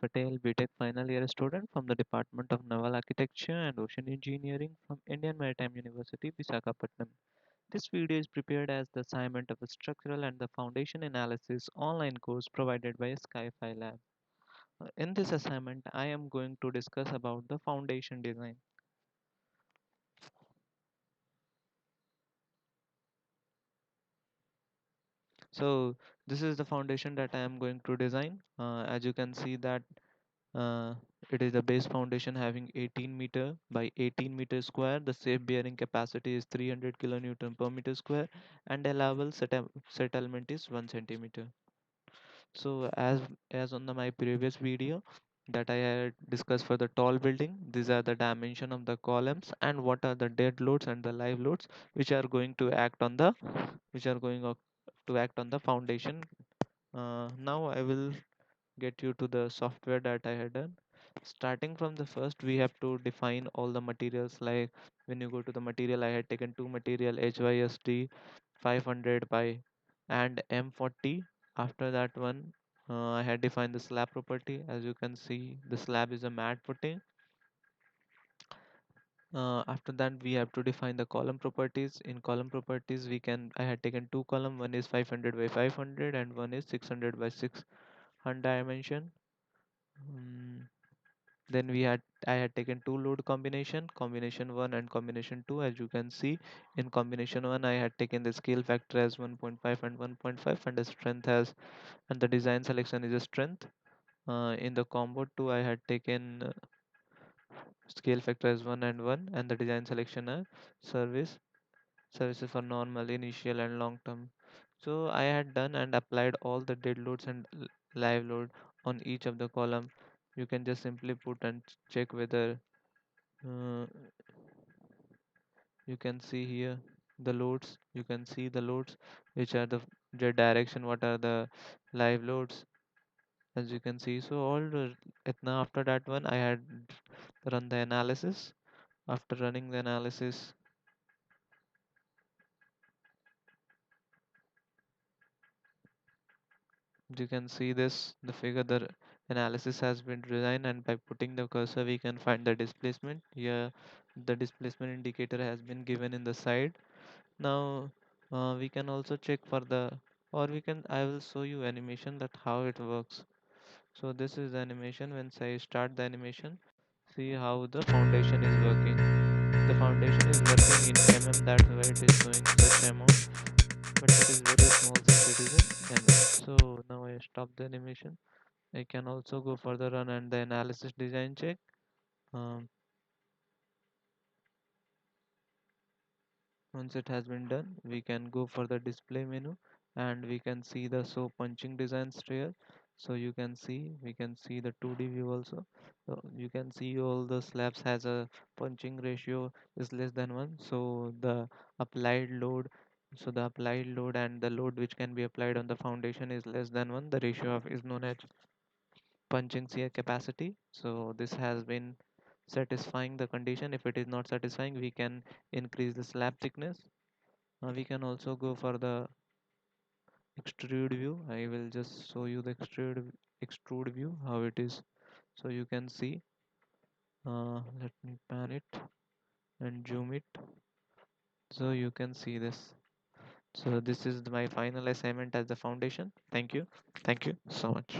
Patel, BTech final year student from the Department of Naval Architecture and Ocean Engineering from Indian Maritime University, Visakhapatnam. This video is prepared as the assignment of a structural and the foundation analysis online course provided by Skyfi Lab. In this assignment, I am going to discuss about the foundation design. So this is the foundation that I am going to design. As you can see that Uh, it is a base foundation having 18 meter by 18 meter square. The safe bearing capacity is 300 kilonewton per meter square, and allowable settlement is 1 centimeter. So as on my previous video that I had discussed for the tall building, these are the dimension of the columns and what are the dead loads and the live loads which are going to act on the foundation. Now I will get you to the software that I had done. Starting from the first, we have to define all the materials. Like when you go to the material, I had taken two material HYSD 500 by and M40. After that one, I had defined the slab property. As you can see, the slab is a matte footing. After that, we have to define the column properties. In column properties, I had taken two column. One is 500 by 500 and one is 600 by 600 dimension. Mm, Then I had taken two load combination 1 and combination 2. As you can see, in combination 1 I had taken the scale factor as 1.5 and 1.5, and the strength as and the design selection is a strength. In the combo 2 I had taken scale factor as 1 and 1, and the design selection as service services for normal, initial and long term. So I had done and applied all the dead loads and live load on each of the column. You can just simply put and check whether uh, you can see here the loads. You can see the loads which are the direction, what are the live loads, as you can see. So after that one I had run the analysis. After running the analysis, you can see this the figure, the analysis has been designed, and by putting the cursor we can find the displacement. Here the displacement indicator has been given in the side. Now we can also check for the, or we can I will show you animation that how it works. So this is the animation. When I start the animation, see how the foundation is working. The foundation is working in that's why it is showing such amount, but it is very small since it is in So now I stop the animation. I can also go further run and the analysis design check. um, Once it has been done, we can go for the display menu, and we can see the show punching designs here. So you can see, we can see the 2D view also. So you can see all the slabs has a punching ratio is less than 1. So the applied load, the applied load and the load which can be applied on the foundation is less than 1. The ratio of is known as punching shear capacity. So this has been satisfying the condition. If it is not satisfying, we can increase the slab thickness. We can also go for the extrude view. I will just show you the extrude view how it is. So you can see. Let me pan it and zoom it. So you can see this. So this is my final assignment as the foundation. Thank you. Thank you so much.